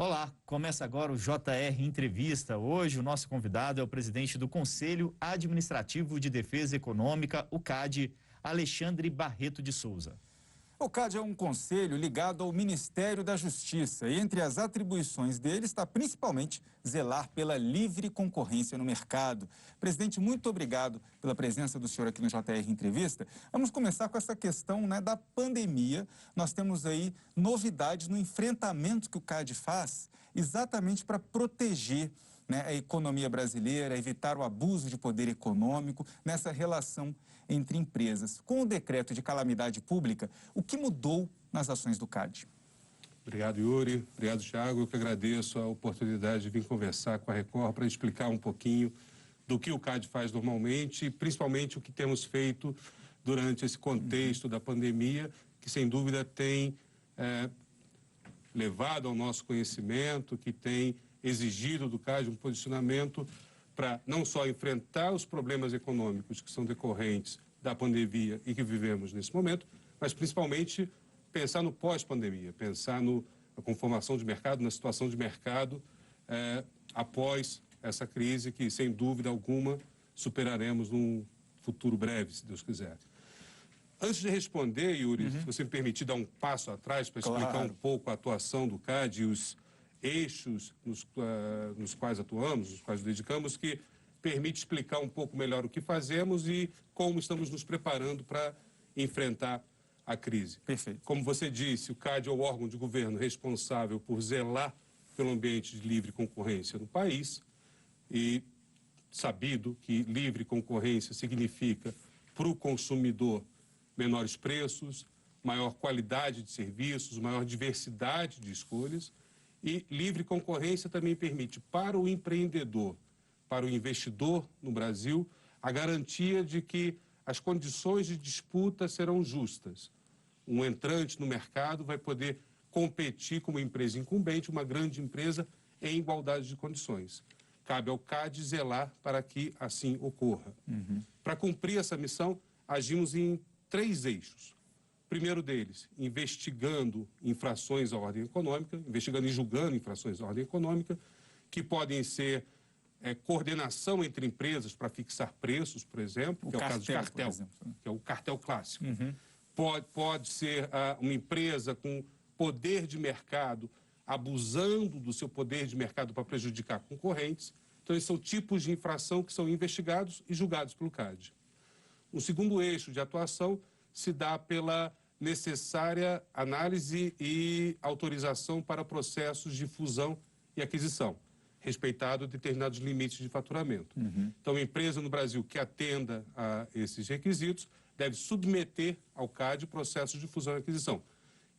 Olá, começa agora o JR Entrevista. Hoje o nosso convidado é o presidente do Conselho Administrativo de Defesa Econômica, o CAD, Alexandre Barreto de Souza. O CAD é um conselho ligado ao Ministério da Justiça e entre as atribuições dele está principalmente zelar pela livre concorrência no mercado. Presidente, muito obrigado pela presença do senhor aqui no JR Entrevista. Vamos começar com essa questão, da pandemia. Nós temos aí novidades no enfrentamento que o CAD faz exatamente para proteger a economia brasileira, evitar o abuso de poder econômico nessa relação entre empresas. Com o decreto de calamidade pública, o que mudou nas ações do CAD? Obrigado, Yuri. Obrigado, Thiago. Eu que agradeço a oportunidade de vir conversar com a Record para explicar um pouquinho do que o CAD faz normalmente e principalmente o que temos feito durante esse contexto da pandemia, que sem dúvida tem levado ao nosso conhecimento, que tem exigido do CAD um posicionamento para não só enfrentar os problemas econômicos que são decorrentes da pandemia e que vivemos nesse momento, mas principalmente pensar no pós-pandemia, pensar na conformação de mercado, na situação de mercado após essa crise que, sem dúvida alguma, superaremos num futuro breve, se Deus quiser. Antes de responder, Yuri, se você me permitir dar um passo atrás para explicar um pouco a atuação do CAD e os eixos nos quais atuamos, nos quais dedicamos, que permite explicar um pouco melhor o que fazemos e como estamos nos preparando para enfrentar a crise. Perfeito. Como você disse, o CAD é o órgão de governo responsável por zelar pelo ambiente de livre concorrência no país e sabido que livre concorrência significa para o consumidor menores preços, maior qualidade de serviços, maior diversidade de escolhas. E livre concorrência também permite para o empreendedor, para o investidor no Brasil, a garantia de que as condições de disputa serão justas. Um entrante no mercado vai poder competir com uma empresa incumbente, uma grande empresa, em igualdade de condições. Cabe ao CAD zelar para que assim ocorra. Para cumprir essa missão, agimos em 3 eixos. Primeiro deles, investigando infrações à ordem econômica, investigando e julgando infrações à ordem econômica, que podem ser coordenação entre empresas para fixar preços, por exemplo, que é o caso de cartel, que é o cartel clássico. Pode ser uma empresa com poder de mercado, abusando do seu poder de mercado para prejudicar concorrentes. Então, esses são tipos de infração que são investigados e julgados pelo CAD. O segundo eixo de atuação se dá pela necessária análise e autorização para processos de fusão e aquisição, respeitado determinados limites de faturamento. Então, a empresa no Brasil que atenda a esses requisitos deve submeter ao CAD processos de fusão e aquisição.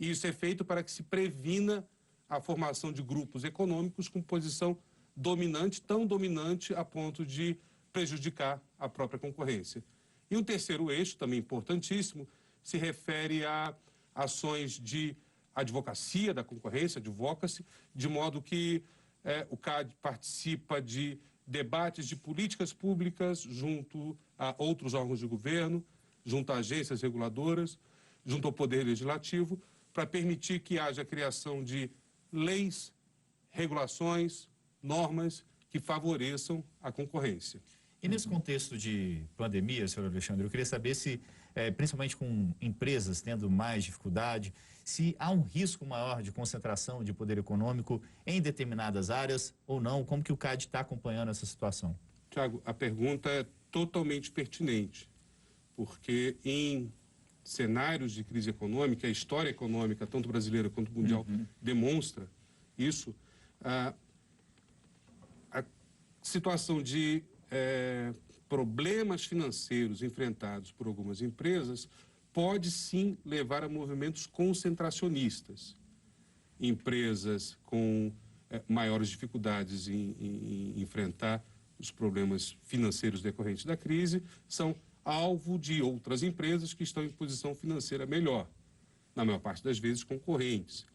E isso é feito para que se previna a formação de grupos econômicos com posição dominante, tão dominante a ponto de prejudicar a própria concorrência. E um terceiro eixo, também importantíssimo, se refere a ações de advocacia da concorrência, advocacy, de modo que o CAD participa de debates de políticas públicas junto a outros órgãos de governo, junto a agências reguladoras, junto ao Poder Legislativo, para permitir que haja a criação de leis, regulações, normas que favoreçam a concorrência. E nesse contexto de pandemia, senhor Alexandre, eu queria saber se, principalmente com empresas tendo mais dificuldade, se há um risco maior de concentração de poder econômico em determinadas áreas ou não, como que o CAD está acompanhando essa situação? Tiago, a pergunta é totalmente pertinente, porque em cenários de crise econômica, a história econômica, tanto brasileira quanto mundial, demonstra isso. A situação de problemas financeiros enfrentados por algumas empresas pode sim levar a movimentos concentracionistas. Empresas com maiores dificuldades em enfrentar os problemas financeiros decorrentes da crise são alvo de outras empresas que estão em posição financeira melhor, na maior parte das vezes concorrentes.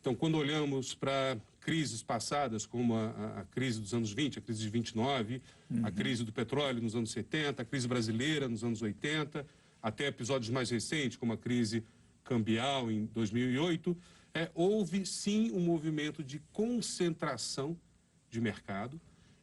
Então, quando olhamos para crises passadas, como a crise dos anos 20, a crise de 29, a crise do petróleo nos anos 70, a crise brasileira nos anos 80, até episódios mais recentes, como a crise cambial em 2008, houve sim um movimento de concentração de mercado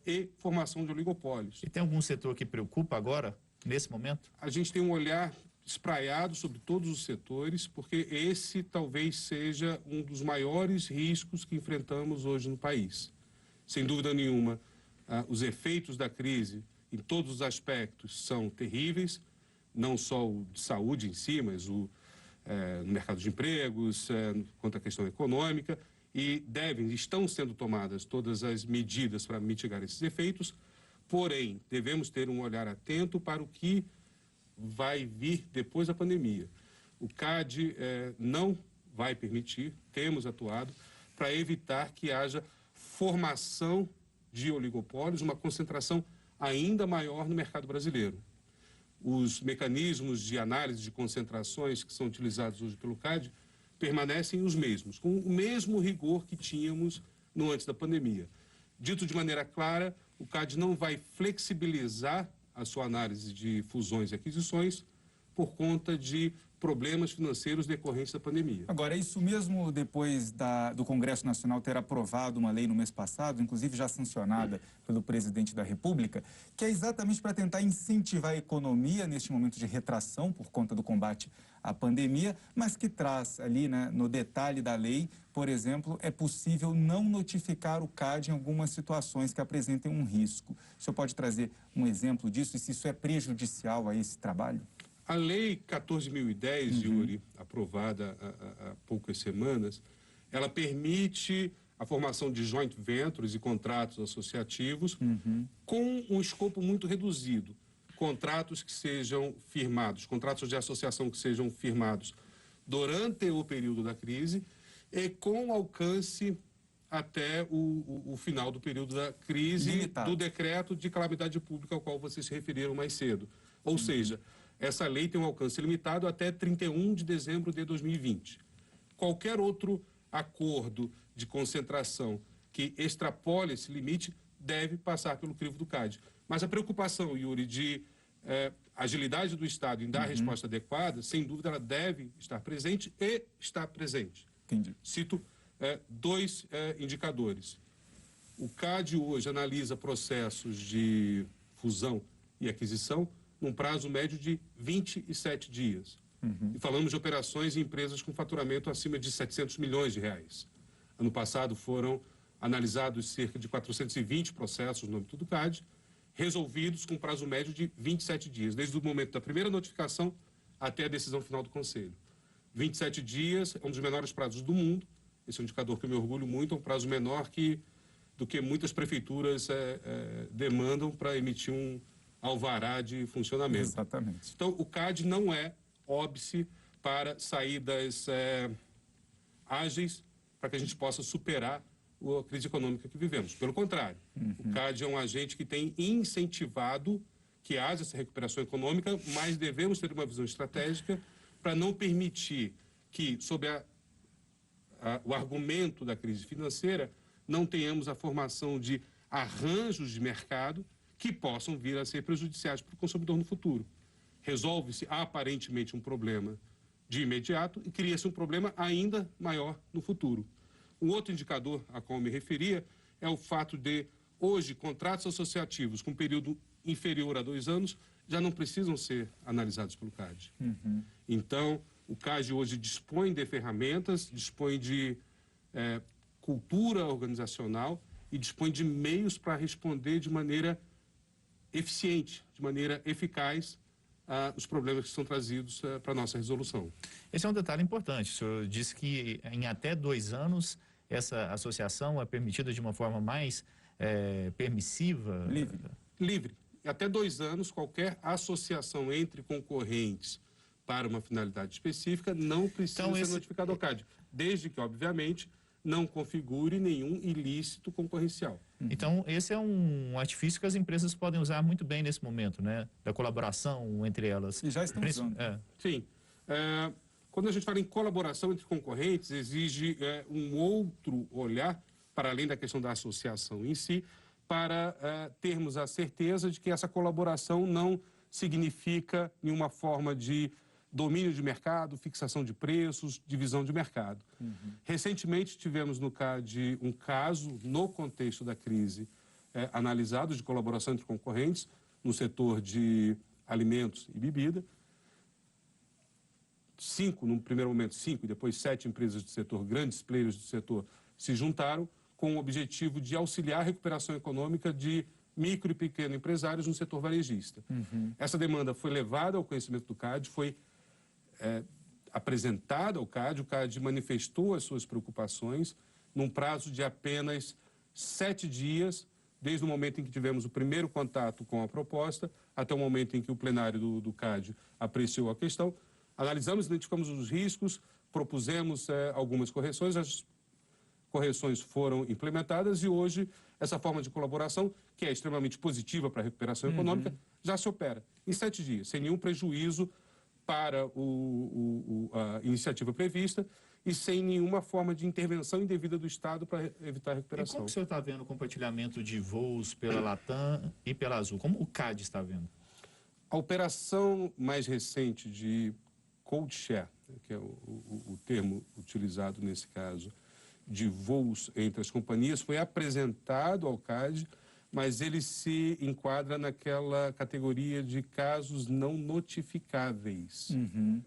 e formação de oligopólios. E tem algum setor que preocupa agora, nesse momento? A gente tem um olhar espraiado sobre todos os setores, porque esse talvez seja um dos maiores riscos que enfrentamos hoje no país. Sem dúvida nenhuma, os efeitos da crise, em todos os aspectos, são terríveis, não só o de saúde em si, mas no mercado de empregos, quanto à questão econômica, e estão sendo tomadas todas as medidas para mitigar esses efeitos, porém, devemos ter um olhar atento para o que vai vir depois da pandemia. O CAD não vai permitir, temos atuado, para evitar que haja formação de oligopólios, uma concentração ainda maior no mercado brasileiro. Os mecanismos de análise de concentrações que são utilizados hoje pelo CAD permanecem os mesmos, com o mesmo rigor que tínhamos no antes da pandemia. Dito de maneira clara, o CAD não vai flexibilizar a sua análise de fusões e aquisições por conta de problemas financeiros decorrentes da pandemia. Agora, isso mesmo depois do Congresso Nacional ter aprovado uma lei no mês passado, inclusive já sancionada pelo presidente da República, que é exatamente para tentar incentivar a economia neste momento de retração por conta do combate à pandemia, mas que traz ali, né, no detalhe da lei, por exemplo, é possível não notificar o CAD em algumas situações que apresentem um risco. O senhor pode trazer um exemplo disso e se isso é prejudicial a esse trabalho? A Lei 14.010, Yuri, aprovada há poucas semanas, ela permite a formação de joint ventures e contratos associativos com um escopo muito reduzido. Contratos que sejam firmados, contratos de associação que sejam firmados durante o período da crise e com alcance até o final do período da crise, limitado, do decreto de calamidade pública ao qual vocês se referiram mais cedo. Ou seja, essa lei tem um alcance limitado até 31 de dezembro de 2020. Qualquer outro acordo de concentração que extrapole esse limite deve passar pelo crivo do CAD. Mas a preocupação, Yuri, de agilidade do Estado em dar a resposta adequada, sem dúvida, ela deve estar presente e está presente. Entendi. Cito dois indicadores. O CAD hoje analisa processos de fusão e aquisição num prazo médio de 27 dias. E falamos de operações em empresas com faturamento acima de 700 milhões de reais. Ano passado foram analisados cerca de 420 processos no âmbito do CAD, resolvidos com prazo médio de 27 dias, desde o momento da primeira notificação até a decisão final do Conselho. 27 dias é um dos menores prazos do mundo. Esse é um indicador que eu me orgulho muito, é um prazo menor do que muitas prefeituras demandam para emitir um alvará de funcionamento. Exatamente. Então, o CAD não é óbice para saídas ágeis para que a gente possa superar a crise econômica que vivemos. Pelo contrário, o CAD é um agente que tem incentivado que haja essa recuperação econômica, mas devemos ter uma visão estratégica para não permitir que, sob o argumento da crise financeira, não tenhamos a formação de arranjos de mercado que possam vir a ser prejudiciais para o consumidor no futuro. Resolve-se aparentemente um problema de imediato e cria-se um problema ainda maior no futuro. Um outro indicador a qual eu me referia é o fato de, hoje, contratos associativos com período inferior a 2 anos já não precisam ser analisados pelo CAD. Então, o CAD hoje dispõe de ferramentas, dispõe de cultura organizacional e dispõe de meios para responder de maneira eficiente, de maneira eficaz, os problemas que são trazidos para a nossa resolução. Esse é um detalhe importante. O senhor disse que em até 2 anos essa associação é permitida de uma forma mais permissiva? Livre. Até 2 anos, qualquer associação entre concorrentes para uma finalidade específica não precisa ser notificada ao CAD, desde que, obviamente, não configure nenhum ilícito concorrencial. Então, esse é um artifício que as empresas podem usar muito bem nesse momento, né? Da colaboração entre elas. E já estão usando. Sim. Quando a gente fala em colaboração entre concorrentes, exige um outro olhar, para além da questão da associação em si, para termos a certeza de que essa colaboração não significa nenhuma forma de domínio de mercado, fixação de preços, divisão de mercado. Recentemente tivemos no CAD um caso, no contexto da crise, analisado de colaboração entre concorrentes no setor de alimentos e bebida. No primeiro momento 5 e depois 7 empresas do setor, grandes players do setor, se juntaram com o objetivo de auxiliar a recuperação econômica de micro e pequeno empresários no setor varejista. Essa demanda foi levada ao conhecimento do CAD, foi apresentada ao CAD, o CAD manifestou as suas preocupações num prazo de apenas 7 dias, desde o momento em que tivemos o primeiro contato com a proposta, até o momento em que o plenário do CAD apreciou a questão. Analisamos, identificamos os riscos, propusemos algumas correções, as correções foram implementadas e hoje essa forma de colaboração, que é extremamente positiva para a recuperação econômica, já se opera em 7 dias, sem nenhum prejuízo para a iniciativa prevista e sem nenhuma forma de intervenção indevida do Estado para evitar a recuperação. E como o senhor está vendo o compartilhamento de voos pela Latam e pela Azul? Como o CAD está vendo? A operação mais recente de code share, que é o termo utilizado nesse caso, de voos entre as companhias, foi apresentado ao CAD, mas ele se enquadra naquela categoria de casos não notificáveis.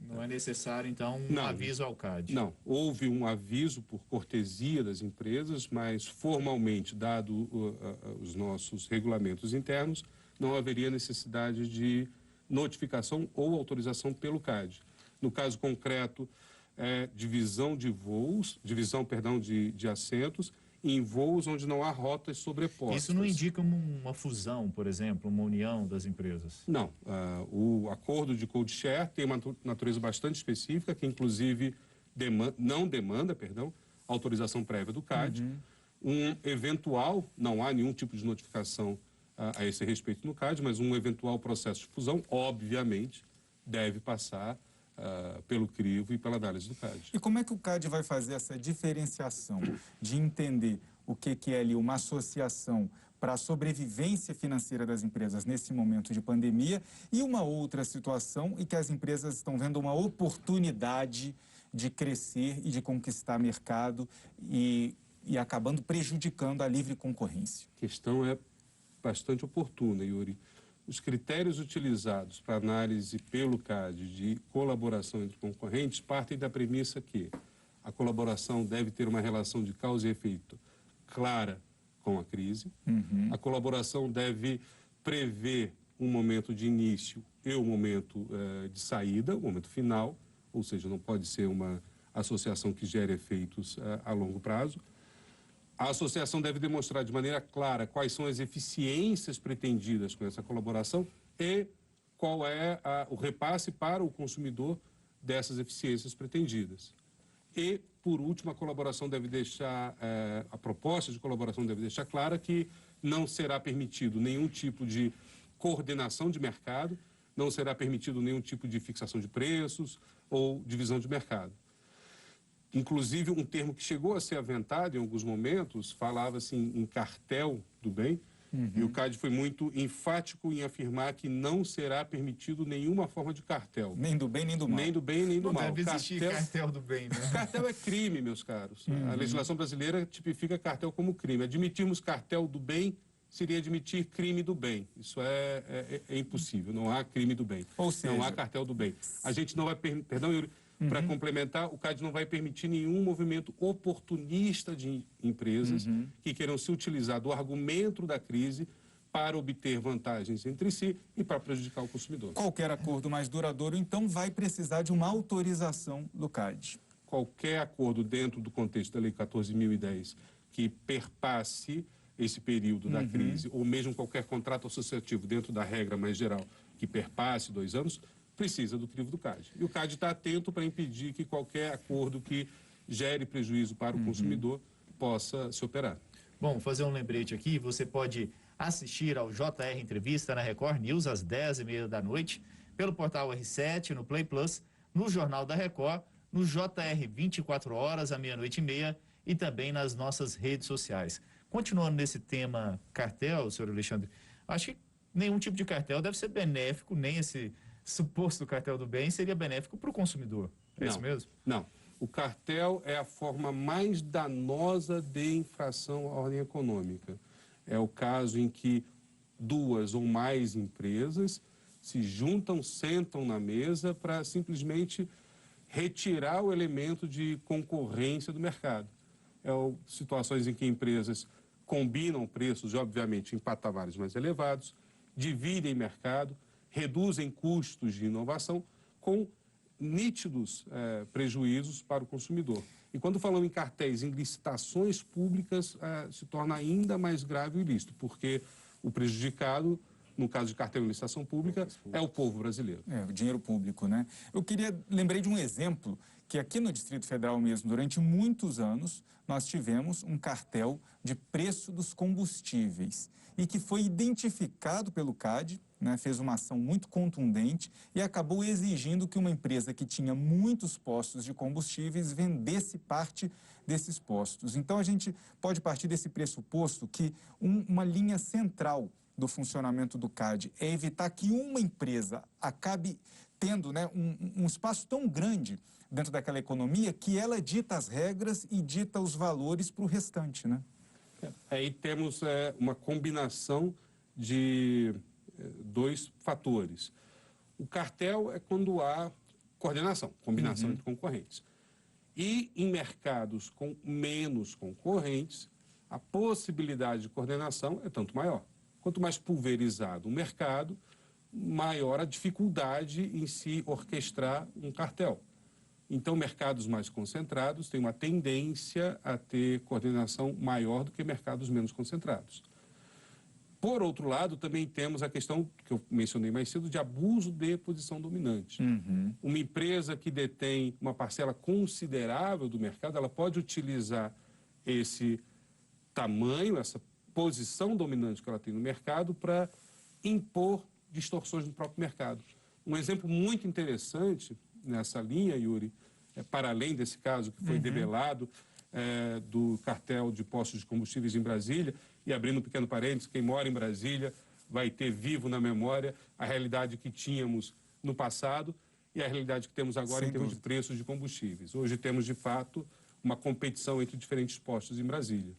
Não é necessário, então, um aviso ao CAD? Não, houve um aviso por cortesia das empresas, mas formalmente, dado os nossos regulamentos internos, não haveria necessidade de notificação ou autorização pelo CAD. No caso concreto, divisão de assentos em voos onde não há rotas sobrepostas. Isso não indica uma fusão, por exemplo, uma união das empresas? Não. O acordo de code share tem uma natureza bastante específica, que inclusive não demanda autorização prévia do CAD. Não há nenhum tipo de notificação a esse respeito no CAD, mas um eventual processo de fusão, obviamente, deve passar pelo crivo e pela análise do CAD. E como é que o CAD vai fazer essa diferenciação de entender o que é ali uma associação para a sobrevivência financeira das empresas nesse momento de pandemia e uma outra situação em que as empresas estão vendo uma oportunidade de crescer e de conquistar mercado e acabando prejudicando a livre concorrência? A questão é bastante oportuna, Yuri. Os critérios utilizados para análise pelo CAD de colaboração entre concorrentes partem da premissa que a colaboração deve ter uma relação de causa e efeito clara com a crise, a colaboração deve prever um momento de início e um momento de saída, um momento final, ou seja, não pode ser uma associação que gere efeitos a longo prazo. A associação deve demonstrar de maneira clara quais são as eficiências pretendidas com essa colaboração e qual é o repasse para o consumidor dessas eficiências pretendidas. E, por último, a colaboração deve deixar, a proposta de colaboração deve deixar clara que não será permitido nenhum tipo de coordenação de mercado, não será permitido nenhum tipo de fixação de preços ou divisão de mercado. Inclusive, um termo que chegou a ser aventado em alguns momentos, falava-se em cartel do bem, e o CAD foi muito enfático em afirmar que não será permitido nenhuma forma de cartel. Nem do bem, nem do mal. Nem do bem, nem do mal. Não deve existir cartel do bem, né? Cartel é crime, meus caros. A legislação brasileira tipifica cartel como crime. Admitirmos cartel do bem seria admitir crime do bem. Isso é impossível. Não há crime do bem. Ou seja, não há cartel do bem. A gente não vai... Perdão, Yuri. Para complementar, o CAD não vai permitir nenhum movimento oportunista de empresas que queiram se utilizar do argumento da crise para obter vantagens entre si e para prejudicar o consumidor. Qualquer acordo mais duradouro, então, vai precisar de uma autorização do CAD. Qualquer acordo dentro do contexto da Lei 14.010 que perpasse esse período da crise, ou mesmo qualquer contrato associativo dentro da regra mais geral que perpasse 2 anos, precisa do crivo do CAD. E o CAD está atento para impedir que qualquer acordo que gere prejuízo para o consumidor possa se operar. Bom, fazer um lembrete aqui, você pode assistir ao JR Entrevista na Record News às 10h30 da noite, pelo portal R7, no Play Plus, no Jornal da Record, no JR 24 horas, à 00h30 e também nas nossas redes sociais. Continuando nesse tema cartel, senhor Alexandre, acho que nenhum tipo de cartel deve ser benéfico, nem suposto cartel do bem seria benéfico para o consumidor. É isso mesmo? Não. O cartel é a forma mais danosa de infração à ordem econômica. É o caso em que duas ou mais empresas se juntam, sentam na mesa para simplesmente retirar o elemento de concorrência do mercado. Situações em que empresas combinam preços, obviamente, em patamares mais elevados, dividem mercado, reduzem custos de inovação com nítidos prejuízos para o consumidor. E quando falamos em cartéis, em licitações públicas, se torna ainda mais grave o ilícito, porque o prejudicado, no caso de cartel em licitação pública, é o povo brasileiro. É, o dinheiro público, né? Lembrei de um exemplo que aqui no Distrito Federal mesmo, durante muitos anos, nós tivemos um cartel de preço dos combustíveis e que foi identificado pelo CAD, né, fez uma ação muito contundente e acabou exigindo que uma empresa que tinha muitos postos de combustíveis vendesse parte desses postos. Então, a gente pode partir desse pressuposto que uma linha central do funcionamento do CAD é evitar que uma empresa acabe tendo, né, um espaço tão grande dentro daquela economia que ela dita as regras e dita os valores para o restante, né? Aí temos uma combinação de dois fatores. O cartel é quando há coordenação, combinação entre concorrentes. E em mercados com menos concorrentes, a possibilidade de coordenação é tanto maior. Quanto mais pulverizado o mercado, maior a dificuldade em se orquestrar um cartel. Então, mercados mais concentrados têm uma tendência a ter coordenação maior do que mercados menos concentrados. Por outro lado, também temos a questão, que eu mencionei mais cedo, de abuso de posição dominante. Uma empresa que detém uma parcela considerável do mercado, ela pode utilizar esse tamanho, essa posição dominante que ela tem no mercado para impor distorções no próprio mercado. Um exemplo muito interessante nessa linha, Yuri, para além desse caso que foi develado do cartel de postos de combustíveis em Brasília, e abrindo um pequeno parênteses, quem mora em Brasília vai ter vivo na memória a realidade que tínhamos no passado e a realidade que temos agora em termos de preços de combustíveis. Hoje temos, de fato, uma competição entre diferentes postos em Brasília.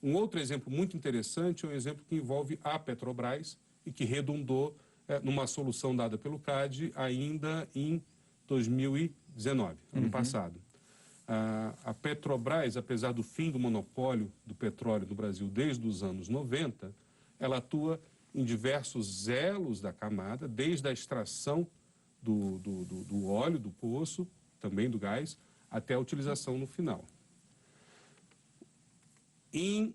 Um outro exemplo muito interessante é um exemplo que envolve a Petrobras e que redundou numa solução dada pelo CAD ainda em 2019, ano passado. A Petrobras, apesar do fim do monopólio do petróleo no Brasil desde os anos 90, ela atua em diversos elos da camada, desde a extração do óleo, do poço, também do gás, até a utilização no final. Em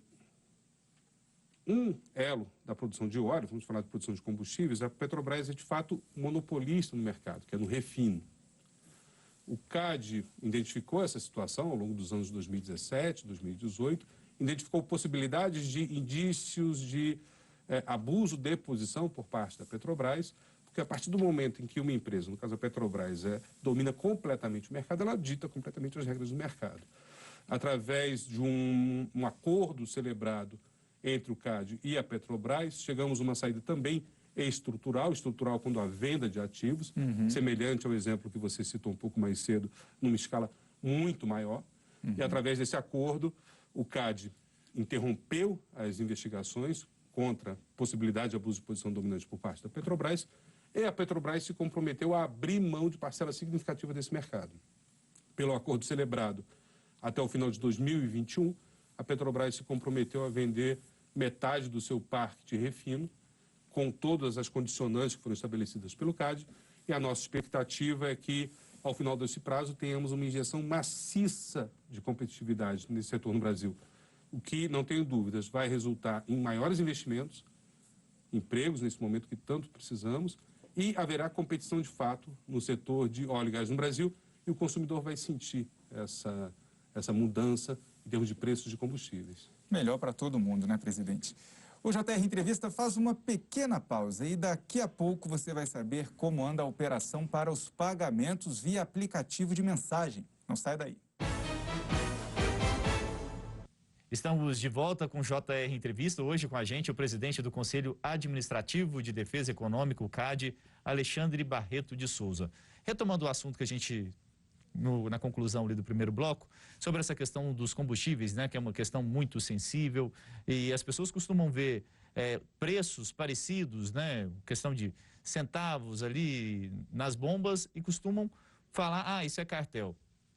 um elo da produção de óleo, vamos falar de produção de combustíveis, a Petrobras é de fato monopolista no mercado, que é no refino. O CAD identificou essa situação ao longo dos anos 2017, 2018, identificou possibilidades de indícios de abuso de posição por parte da Petrobras, porque a partir do momento em que uma empresa, no caso a Petrobras, domina completamente o mercado, ela dita completamente as regras do mercado. Através de um acordo celebrado entre o CAD e a Petrobras, chegamos a uma saída também estrutural quando há venda de ativos, semelhante ao exemplo que você citou um pouco mais cedo, numa escala muito maior. E através desse acordo, o CAD interrompeu as investigações contra a possibilidade de abuso de posição dominante por parte da Petrobras, e a Petrobras se comprometeu a abrir mão de parcela significativa desse mercado. Pelo acordo celebrado até o final de 2021, a Petrobras se comprometeu a vender metade do seu parque de refino, com todas as condicionantes que foram estabelecidas pelo CAD, e a nossa expectativa é que, ao final desse prazo, tenhamos uma injeção maciça de competitividade nesse setor no Brasil, o que, não tenho dúvidas, vai resultar em maiores investimentos, empregos nesse momento que tanto precisamos, e haverá competição de fato no setor de óleo e gás no Brasil, e o consumidor vai sentir essa mudança em termos de preços de combustíveis. Melhor para todo mundo, né, presidente? O JR Entrevista faz uma pequena pausa e daqui a pouco você vai saber como anda a operação para os pagamentos via aplicativo de mensagem. Não sai daí. Estamos de volta com o JR Entrevista. Hoje com a gente o presidente do Conselho Administrativo de Defesa Econômica, o CAD, Alexandre Barreto de Souza. Retomando o assunto que a gente, na conclusão ali do primeiro bloco, sobre essa questão dos combustíveis, né, que é uma questão muito sensível e as pessoas costumam ver preços parecidos, né, questão de centavos ali nas bombas e costumam falar, isso é cartel.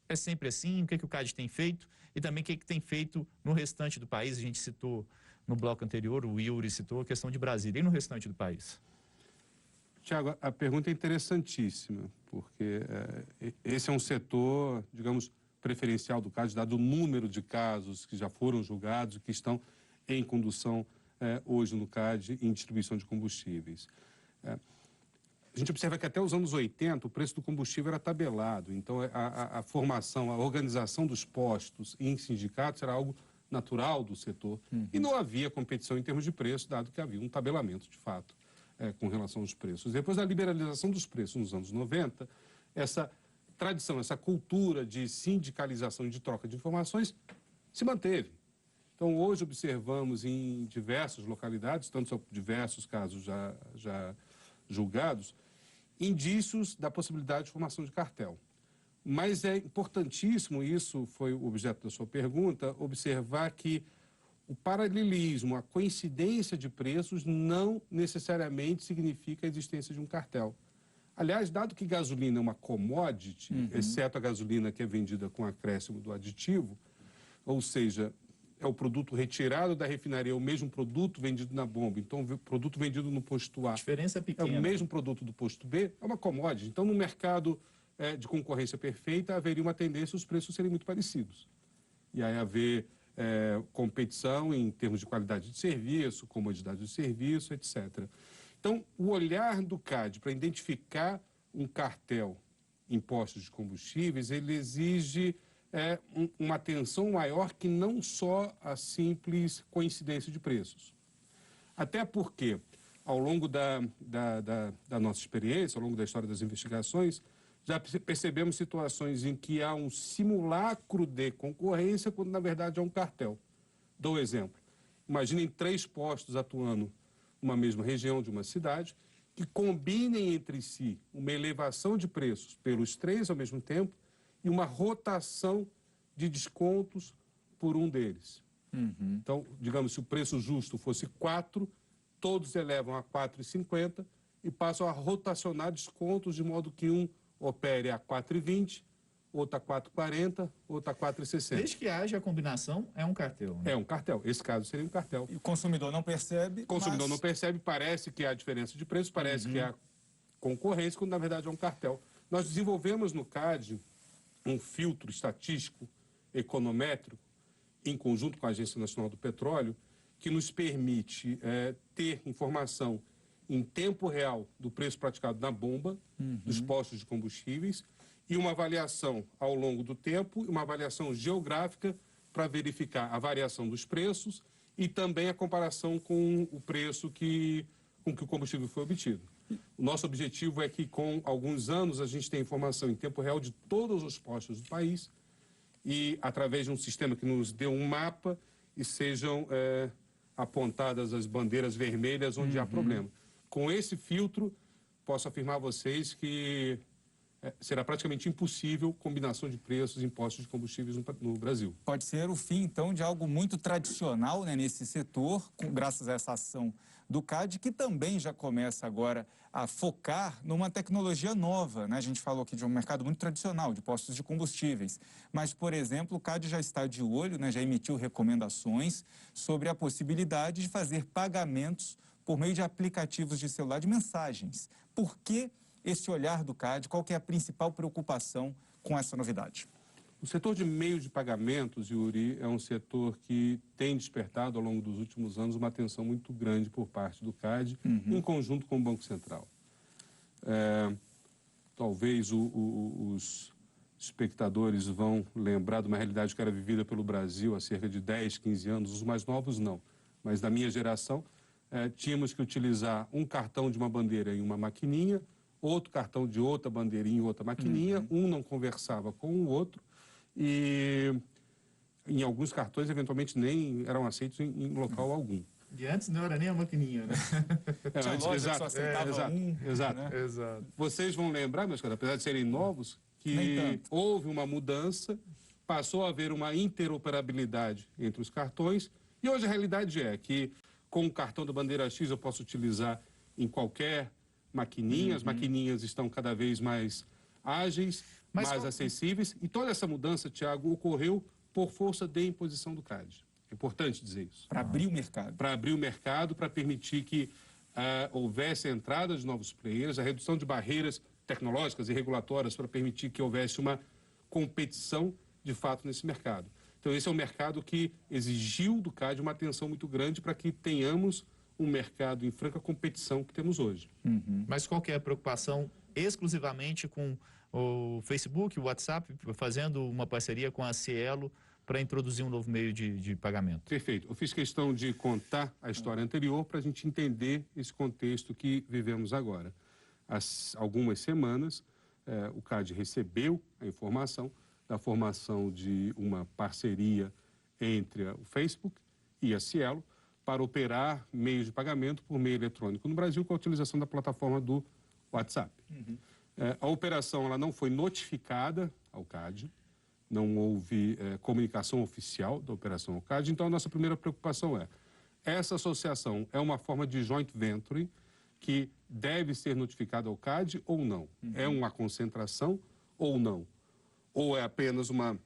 É sempre assim, o que o CAD tem feito e também o que tem feito no restante do país. A gente citou no bloco anterior, o Yuri citou a questão de Brasília. E no restante do país? Tiago, a pergunta é interessantíssima, porque esse é um setor, digamos, preferencial do CAD, dado o número de casos que já foram julgados e que estão em condução hoje no CAD em distribuição de combustíveis. A gente observa que até os anos 80 o preço do combustível era tabelado, então a formação, a organização dos postos em sindicatos era algo natural do setor e não havia competição em termos de preço, dado que havia um tabelamento de fato com relação aos preços. Depois da liberalização dos preços nos anos 90, essa tradição, essa cultura de sindicalização e de troca de informações se manteve. Então hoje observamos em diversas localidades, tanto são diversos casos já julgados, indícios da possibilidade de formação de cartel. Mas é importantíssimo, isso foi o objeto da sua pergunta, observar que o paralelismo, a coincidência de preços não necessariamente significa a existência de um cartel. Aliás, dado que gasolina é uma commodity, exceto a gasolina que é vendida com acréscimo do aditivo, ou seja, é o produto retirado da refinaria, é o mesmo produto vendido na bomba. Então, o produto vendido no posto A a diferença é pequena. É o mesmo produto do posto B, é uma commodity. Então, no mercado de concorrência perfeita, haveria uma tendência os preços serem muito parecidos. E aí haver competição em termos de qualidade de serviço, comodidade do serviço, etc. Então, o olhar do CAD para identificar um cartel em postos de combustíveis, ele exige uma atenção maior que não só a simples coincidência de preços. Até porque, ao longo da nossa experiência, ao longo da história das investigações, já percebemos situações em que há um simulacro de concorrência, quando na verdade é um cartel. Dou exemplo. Imaginem 3 postos atuando numa mesma região de uma cidade, que combinem entre si uma elevação de preços pelos 3 ao mesmo tempo, e uma rotação de descontos por um deles. Então, digamos, se o preço justo fosse 4, todos elevam a 4,50 e passam a rotacionar descontos de modo que um opere a 4,20, outro a 4,40, outro a 4,60. Desde que haja a combinação, é um cartel. Né? É um cartel. Esse caso seria um cartel. E o consumidor não percebe. O consumidor não percebe, parece que há diferença de preço, parece que há concorrência, quando na verdade é um cartel. Nós desenvolvemos no CAD um filtro estatístico, econométrico, em conjunto com a Agência Nacional do Petróleo, que nos permite ter informação em tempo real do preço praticado na bomba, dos postos de combustíveis, e uma avaliação ao longo do tempo, uma avaliação geográfica para verificar a variação dos preços e também a comparação com o preço com que o combustível foi obtido. O nosso objetivo é que, com alguns anos, a gente tenha informação em tempo real de todos os postos do país e, através de um sistema que nos dê um mapa, e sejam apontadas as bandeiras vermelhas onde há problema. Com esse filtro, posso afirmar a vocês que será praticamente impossível combinação de preços em postos de combustíveis no Brasil. Pode ser o fim, então, de algo muito tradicional, né, nesse setor, graças a essa ação do CAD, que também já começa agora a focar numa tecnologia nova, né? A gente falou aqui de um mercado muito tradicional, de postos de combustíveis. Mas, por exemplo, o CAD já está de olho, né, já emitiu recomendações sobre a possibilidade de fazer pagamentos por meio de aplicativos de celular, de mensagens. Por que esse olhar do CAD? Qual que é a principal preocupação com essa novidade? O setor de meios de pagamentos, Yuri, é um setor que tem despertado ao longo dos últimos anos uma atenção muito grande por parte do CAD, em conjunto com o Banco Central. Talvez os espectadores vão lembrar de uma realidade que era vivida pelo Brasil há cerca de 10, 15 anos, os mais novos não, mas da minha geração, tínhamos que utilizar um cartão de uma bandeira em uma maquininha, outro cartão de outra bandeirinha em outra maquininha, um não conversava com o outro, e em alguns cartões, eventualmente, nem eram aceitos em local algum. E antes não era nem a maquininha, né? Tinha loja que só aceitava exato. né? Exato. Vocês vão lembrar, meus caros, apesar de serem novos, Nem que tanto. houve uma mudança, passou a haver uma interoperabilidade entre os cartões, e hoje a realidade é que com o cartão da bandeira X eu posso utilizar em qualquer maquininha, as maquininhas estão cada vez mais ágeis, mais acessíveis, e toda essa mudança, Tiago, ocorreu por força de imposição do CAD. É importante dizer isso. Para abrir o mercado. Para abrir o mercado, para permitir que houvesse a entrada de novos players, a redução de barreiras tecnológicas e regulatórias para permitir que houvesse uma competição, de fato, nesse mercado. Então, esse é um mercado que exigiu do CAD uma atenção muito grande para que tenhamos um mercado em franca competição que temos hoje. Mas qual que é a preocupação exclusivamente com o Facebook, o WhatsApp, fazendo uma parceria com a Cielo para introduzir um novo meio de pagamento? Perfeito. Eu fiz questão de contar a história anterior para a gente entender esse contexto que vivemos agora. Há algumas semanas, o CAD recebeu a informação da formação de uma parceria entre o Facebook e a Cielo para operar meios de pagamento por meio eletrônico no Brasil com a utilização da plataforma do WhatsApp. A operação ela não foi notificada ao CAD, não houve comunicação oficial da operação ao CAD, então a nossa primeira preocupação é, essa associação é uma forma de joint venture que deve ser notificada ao CAD ou não? É uma concentração ou não? Ou é apenas uma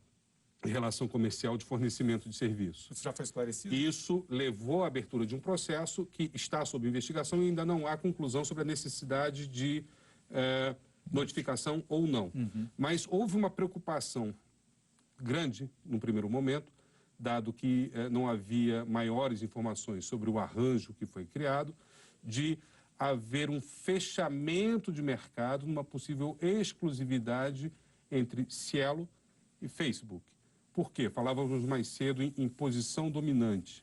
relação comercial de fornecimento de serviço? Isso já foi esclarecido? Isso levou à abertura de um processo que está sob investigação e ainda não há conclusão sobre a necessidade de notificação ou não. Mas houve uma preocupação grande, no primeiro momento, dado que não havia maiores informações sobre o arranjo que foi criado, de haver um fechamento de mercado numa possível exclusividade entre Cielo e Facebook. Por quê? Falávamos mais cedo em posição dominante.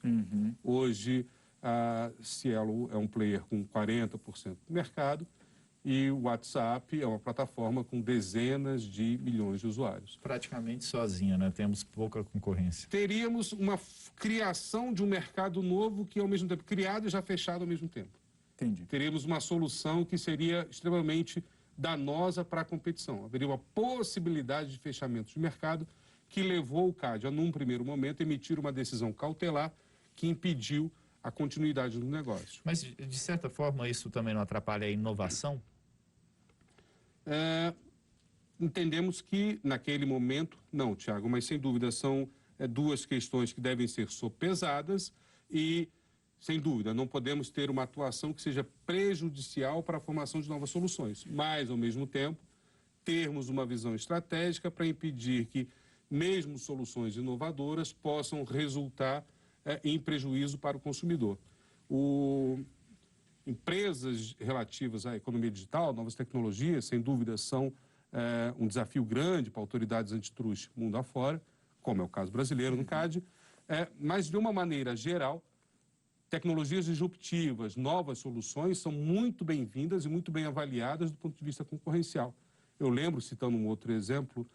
Hoje, a Cielo é um player com 40% do mercado, e o WhatsApp é uma plataforma com dezenas de milhões de usuários. Praticamente sozinha, né? Temos pouca concorrência. Teríamos uma criação de um mercado novo que, ao mesmo tempo, criado e já fechado ao mesmo tempo. Entendi. Teríamos uma solução que seria extremamente danosa para a competição. Haveria uma possibilidade de fechamento de mercado que levou o CAD a, num primeiro momento, emitir uma decisão cautelar que impediu a continuidade do negócio. Mas, de certa forma, isso também não atrapalha a inovação? Entendemos que, naquele momento, não, Tiago, mas sem dúvida são duas questões que devem ser sopesadas e, sem dúvida, não podemos ter uma atuação que seja prejudicial para a formação de novas soluções, mas, ao mesmo tempo, termos uma visão estratégica para impedir que, mesmo soluções inovadoras, possam resultar em prejuízo para o consumidor. Empresas relativas à economia digital, novas tecnologias, sem dúvida, são um desafio grande para autoridades antitruste mundo afora, como é o caso brasileiro no CAD, mas, de uma maneira geral, tecnologias disruptivas, novas soluções são muito bem-vindas e muito bem avaliadas do ponto de vista concorrencial. Eu lembro, citando um outro exemplo,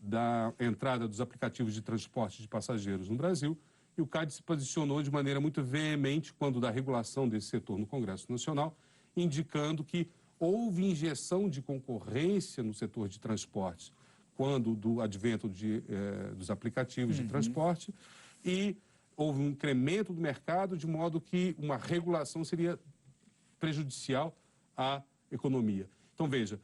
da entrada dos aplicativos de transporte de passageiros no Brasil, e o CAD se posicionou de maneira muito veemente quando da regulação desse setor no Congresso Nacional, indicando que houve injeção de concorrência no setor de transportes quando do advento dos aplicativos de transporte e houve um incremento do mercado de modo que uma regulação seria prejudicial à economia. Então, veja,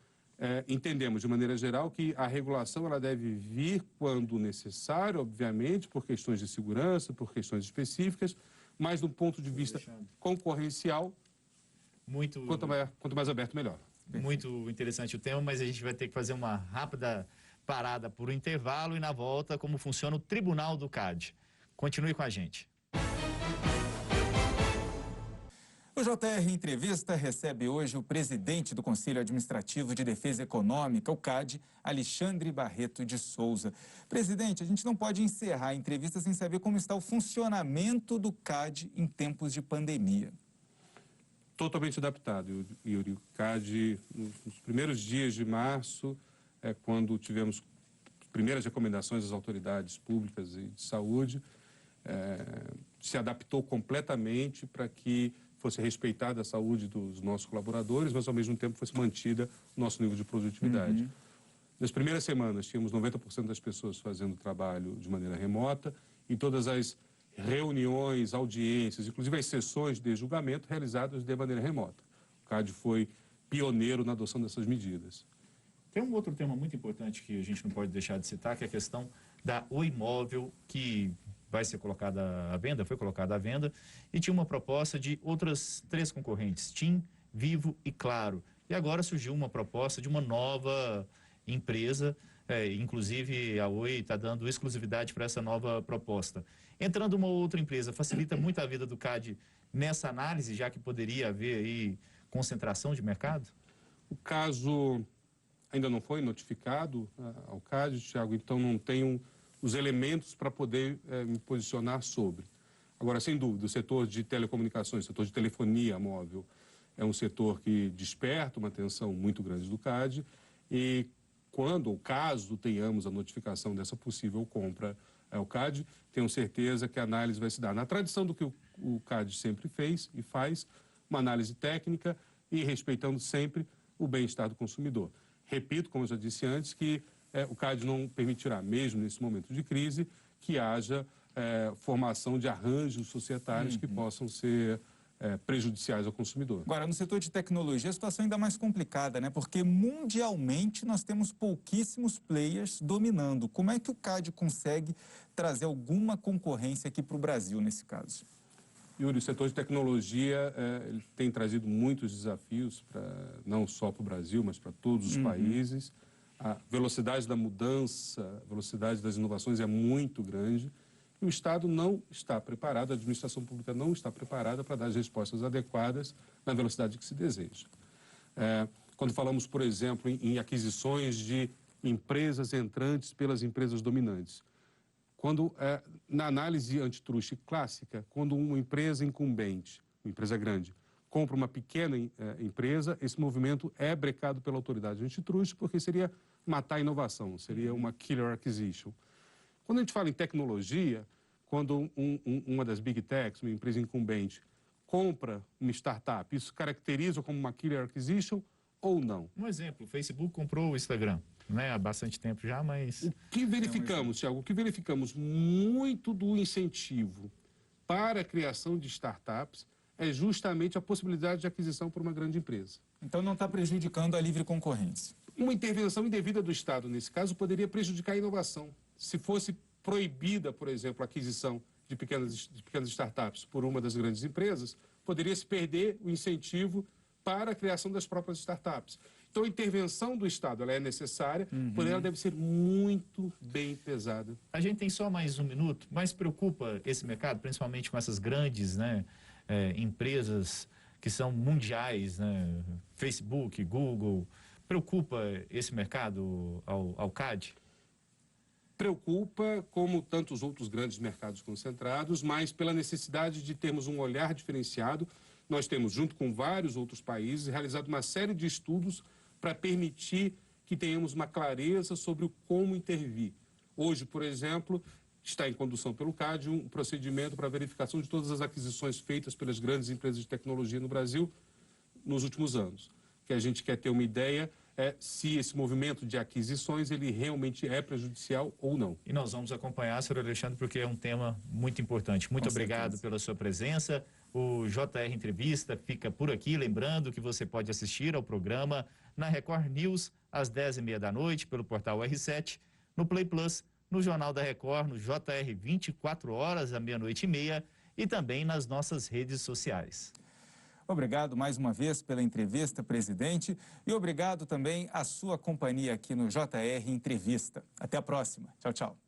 entendemos de maneira geral que a regulação ela deve vir quando necessário, obviamente, por questões de segurança, por questões específicas, mas do ponto de vista concorrencial, quanto mais aberto, melhor. Muito interessante o tema, mas a gente vai ter que fazer uma rápida parada por um intervalo e, na volta, como funciona o Tribunal do CAD. Continue com a gente. O JR Entrevista recebe hoje o presidente do Conselho Administrativo de Defesa Econômica, o CAD, Alexandre Barreto de Souza. Presidente, a gente não pode encerrar a entrevista sem saber como está o funcionamento do CAD em tempos de pandemia. Totalmente adaptado, Yuri. O CAD, nos primeiros dias de março, quando tivemos primeiras recomendações das autoridades públicas e de saúde, se adaptou completamente para que fosse respeitada a saúde dos nossos colaboradores, mas ao mesmo tempo fosse mantida o nosso nível de produtividade. Nas primeiras semanas, tínhamos 90% das pessoas fazendo trabalho de maneira remota e todas as reuniões, audiências, inclusive as sessões de julgamento realizadas de maneira remota. O CAD foi pioneiro na adoção dessas medidas. Tem um outro tema muito importante que a gente não pode deixar de citar, que é a questão da Oi Móvel, que vai ser colocada à venda, foi colocada à venda, e tinha uma proposta de outras 3 concorrentes, TIM, Vivo e Claro. E agora surgiu uma proposta de uma nova empresa, inclusive a Oi está dando exclusividade para essa nova proposta. Entrando uma outra empresa, facilita muito a vida do CAD nessa análise, já que poderia haver aí concentração de mercado? O caso ainda não foi notificado ao CAD, Thiago, então não tenho os elementos para poder me posicionar sobre. Agora, sem dúvida, o setor de telecomunicações, o setor de telefonia móvel, é um setor que desperta uma atenção muito grande do CAD e quando ou caso tenhamos a notificação dessa possível compra ao CAD, tenho certeza que a análise vai se dar na tradição do que o CAD sempre fez e faz, uma análise técnica e respeitando sempre o bem-estar do consumidor. Repito, como eu já disse antes, que o CAD não permitirá, mesmo nesse momento de crise, que haja formação de arranjos societários que possam ser prejudiciais ao consumidor. Agora, no setor de tecnologia, a situação é ainda mais complicada, né? Porque mundialmente nós temos pouquíssimos players dominando. Como é que o CAD consegue trazer alguma concorrência aqui para o Brasil, nesse caso? Yuri, o setor de tecnologia ele tem trazido muitos desafios, não só para o Brasil, mas para todos os países. A velocidade da mudança, a velocidade das inovações é muito grande. E o Estado não está preparado, a administração pública não está preparada para dar as respostas adequadas na velocidade que se deseja. Quando falamos, por exemplo, em aquisições de empresas entrantes pelas empresas dominantes, na análise antitruste clássica, quando uma empresa incumbente, uma empresa grande, compra uma pequena empresa, esse movimento é brecado pela autoridade antitruste, porque seria matar a inovação, seria uma killer acquisition. Quando a gente fala em tecnologia, quando uma das big techs, uma empresa incumbente, compra uma startup, isso caracteriza como uma killer acquisition ou não? Um exemplo, o Facebook comprou o Instagram, né? Há bastante tempo já, mas... O que verificamos, Thiago? O que verificamos muito do incentivo para a criação de startups é justamente a possibilidade de aquisição por uma grande empresa. Então não está prejudicando a livre concorrência? Uma intervenção indevida do Estado, nesse caso, poderia prejudicar a inovação. Se fosse proibida, por exemplo, a aquisição de pequenas startups por uma das grandes empresas, poderia se perder o incentivo para a criação das próprias startups. Então, a intervenção do Estado ela é necessária, porém ela deve ser muito bem pesada. A gente tem só mais um minuto, mas preocupa esse mercado, principalmente com essas grandes empresas que são mundiais, né? Facebook, Google. Preocupa esse mercado ao CAD? Preocupa, como tantos outros grandes mercados concentrados, mas pela necessidade de termos um olhar diferenciado. Nós temos, junto com vários outros países, realizado uma série de estudos para permitir que tenhamos uma clareza sobre como intervir. Hoje, por exemplo, está em condução pelo CAD um procedimento para verificação de todas as aquisições feitas pelas grandes empresas de tecnologia no Brasil nos últimos anos. Que a gente quer ter uma ideia se esse movimento de aquisições ele realmente é prejudicial ou não. E nós vamos acompanhar, senhor Alexandre, porque é um tema muito importante. Muito obrigado pela sua presença. O JR Entrevista fica por aqui, lembrando que você pode assistir ao programa na Record News às 10h30 da noite pelo portal R7, no Play Plus, no Jornal da Record, no JR 24 horas à 00h30 e também nas nossas redes sociais. Obrigado mais uma vez pela entrevista, presidente, e obrigado também à sua companhia aqui no JR Entrevista. Até a próxima. Tchau, tchau.